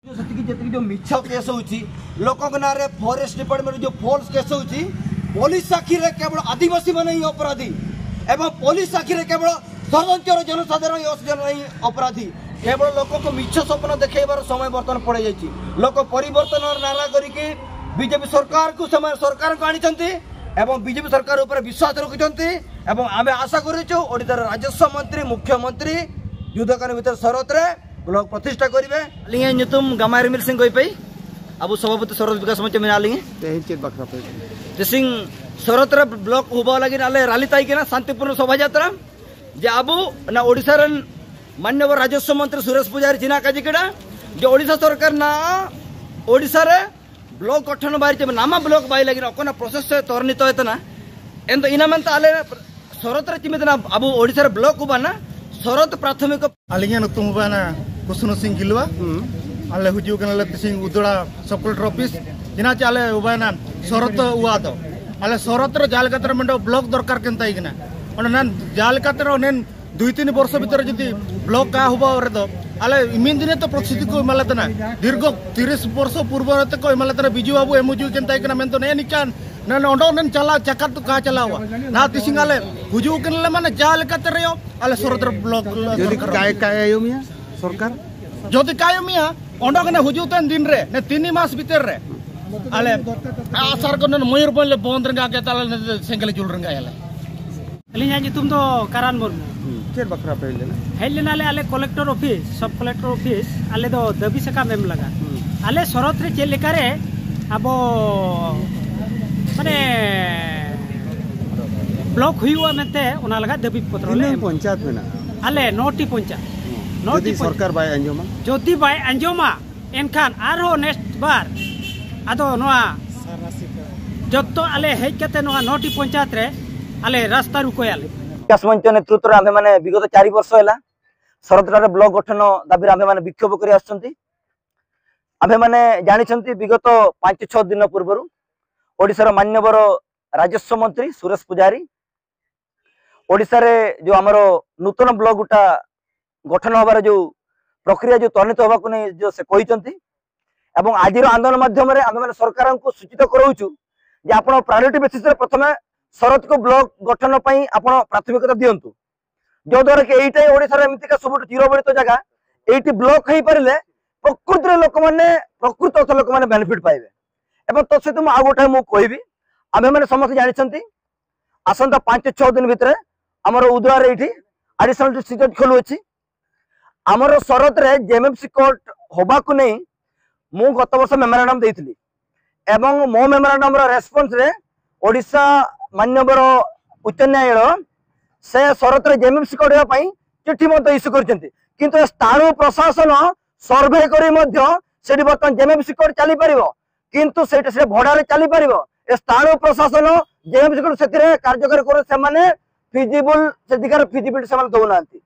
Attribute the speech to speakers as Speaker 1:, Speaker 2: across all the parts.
Speaker 1: जो मिछ केस होची लोक ना फॉरेस्ट डिपार्टमेंट जो फॉल्स केस होची पुलिस साखी रे केवल आदिवासी माने ही अपराधी एवं पुलिस साखी रे केवल सर्वंचर जनसाधारण अपराधी केवल लोक को मिछ स्वप्न देखेबार समय बर्तमान पड़ जाइए। लोक परिवर्तन नारा करके बीजेपी सरकार को सरकार को आनी एवं बीजेपी सरकार ऊपर विश्वास रखुंट एवं आम आशा करोड़ार राजस्व मंत्री मुख्यमंत्री युद्धकान भर शरत रे ब्लॉक प्रतिष्ठा करेंगे लिंगे तुम गमायर मिल सिंह गई अब सभापति शरद विकास मंच में आलिंगे सिंह शरत रे ब्लॉक हुबा लगी रैली ताईकिना शांतिपूर्ण शोभा यात्रा जे अब ना ओडिशा माननीय राजस्व मंत्री सुरेश पुजारी चिना काजिकेड़ा जो ओडिशा सरकार ना ओडिशा रे ब्लॉक गठन बारी नामा ब्लॉक बाई लगी अकोना प्रोसेस से त्वरित होता एंत इनामंत आले शरत रे चिमितना अब ओडिशा रे ब्लॉक हुबा ना शरत प्राथमिक
Speaker 2: आलिंगे तुम ना कुसुन सिंह गिलवा आले हुजू कनले सिंह उदड़ा सब कलेक्टर ऑफिस जिना चाले उबाना शरत उवाद आले शरत रे जालकातर मंडो ब्लॉक दरकार केनता इकना ओना जालकातर ओनेन 2-3 वर्ष भीतर जदि ब्लॉक का हुबा रे दो आले इमिन दिन तो प्रसिद्धि को मालतना दीर्घ 30 वर्ष पूर्व तक को मालतना बिजू बाबू एमुजू केनता इकना मेन तो ने निकान ना ओंडो नन चला चका तो का चलावा ना तिसिंग आले हुजू कनले माने जालकातर रे आले शरत रे ब्लॉक
Speaker 3: यदि काय आयोमिया सरकार
Speaker 2: जदि कायमिया ओंडो कने हुजूतन दिन रे ने 3 मास भीतर रे आले आसार को मयूरभंज ले बंद रंगा के ताले सेंगल जुल रंगा याले
Speaker 4: अलिया तुम तो कारान मुर्मू
Speaker 3: चेर बखरा पहले
Speaker 4: हेलेना आले कलेक्टर ऑफिस सब कलेक्टर ऑफिस आले दो दबी सका मेम लगा आले शरत रे चेल लेकारे अब माने ब्लॉक हुआ मेते ओना लगा दबी पत्र ले
Speaker 3: पंचायत में ना
Speaker 4: आले नोटी पंचायत
Speaker 3: नोटी सरकार बाय अंजमा
Speaker 4: जोती बाय अंजमा एनखान आरो नेक्स्ट बार आदो नोआ जत्तो आले हेज कते नोआ नोटी पंचायत रे आले रास्ता रुको आले
Speaker 1: विकास मंच नेतृत्व आम मैंने विगत 4 वर्ष है शरतटार ब्लॉक गठन दाबी आम मैंने विक्षोभ कर आम मैंने जानी विगत 5-6 दिन पूर्व ओडिशार मान्यवर राजस्व मंत्री सुरेश पुजारी ओडिशा रे जो आमर नूतन ब्लॉक गुटा गठन हबार जो प्रक्रिया जो त्वरित होगा नहीं जो से कहते आज आंदोलन माध्यम आम मैंने सरकार को सूचित कराऊँ आप प्रायोरिटी बेसिस प्रथम शरत को ब्लॉक गठन आप प्राथमिकता दिंतु जो द्वारा कि यही ओडिशा एमतीका सब चिरबलित जगह ये ब्लॉक हो पारे प्रकृत लोक मैंने प्रकृत अर्थ लोक मैंने बेनिफिट पाइबे और तो सहित आउ गोटे मुझे कहबी आम मैंने समस्त जानते आसंता 5-6 दिन भितर आमर उदुआर ये एडिशनल डिस्ट्रिक्ट जज खोलू अच्छी आमर शरत रे जेएमएफसी कोर्ट होबा को नहीं मु गत वर्ष मेमोरांडम देइथिली एवं मो मेमोरांडम रो रेस्पॉन्स रे ओडिशा मान्यवर उच्च न्यायालय से शरत रे जेएमएफसी कोर्ट होबा पई चिट्ठी मत इश्यू करचंती किंतु स्थानीय प्रशासन सर्वे करी मध्य सेठी बर्तमान जेएमएफसी कोर्ट चली परिबो किंतु सेठी से भड़ा रे चली परिबो ए स्थानीय प्रशासन जेएमएफसी कोर्ट सेतिरे कार्यकारी करे से माने फिजिबल से दिकार फिजिबिलिटी से माने दोनांती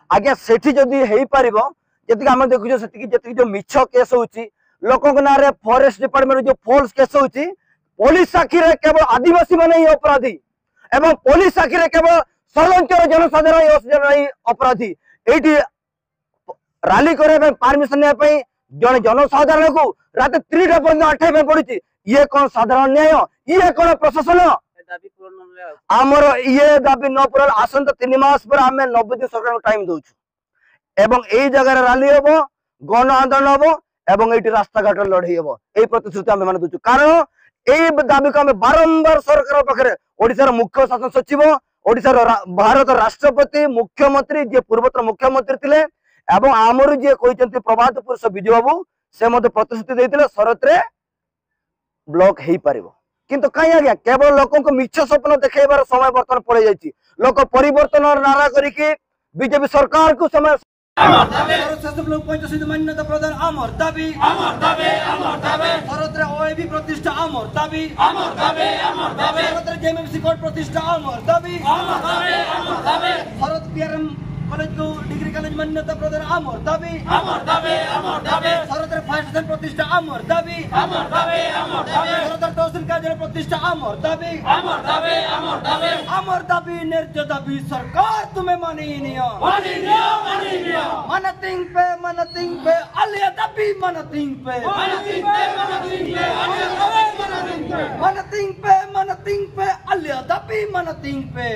Speaker 1: आज्ञा सेठी जदि हेई पारिबो जति हम देखुछो सेति जो मिछ केस होची लोक ना रे फॉरेस्ट डिपार्टमेंट जो फॉल्स केस होची पुलिस साखी रे केवल आदिवासी माने ही अपराधी एवं पुलिस साखी रे केवल सर्वंचर जनसाधारण अपराधी एठी रैली करे परमिशन ने पई जने जनसाधारण को रात 3टा पर्यंत आठे पड़ी ये कौन साधारण न्याय ये कौन प्रशासन आमर ये दाबी न पूरा आसंत 3 मास पर आम 90 दिन सरकार टाइम दौचु एवं यही जगह रैली हम गण आंदोलन हम एवं ये रास्ता घाट लड़ई हम यही प्रतिश्रुति आम मैंने दूचु कारण यही दाबी को आम बारंबार सरकार पाखे ओडिशार मुख्य शासन सचिव ओडिशार भारत राष्ट्रपति मुख्यमंत्री जी पूर्वतन मुख्यमंत्री थे एवं आमर जी कहते प्रभात पुरुष विजय बाबू से प्रतिश्रुति देते शरत रे ब्लॉक हो पार किंतु कहीं आज्ञा केवल लोक मिछ स्वप्न देखेबार समय बर्तमान पड़ जाइए लोक परिवर्तन नारा करके बीजेपी सरकार को समय मान्यता प्रदान आमर दाबी शरत रे ओएबी प्रतिष्ठा आमर दाबी शरत रे जेएमएफसी कोर्ट प्रतिष्ठा आमर दाबी शरत पीआरएम कॉलेज को डिग्री कॉलेज मान्यता प्रदान आमर दाबी शरत रे স্টেশন প্রতিষ্ঠা আমার দাবি সদর তহসিল কার্যালয় প্রতিষ্ঠা আমার দাবি আমার দাবি ন্যায্য দাবি সরকার তুমি মানিয়ে নিও মানাতিং পে আলিয়া দাবি মানাতিং পে আলিয়া দাবি মানাতিং পে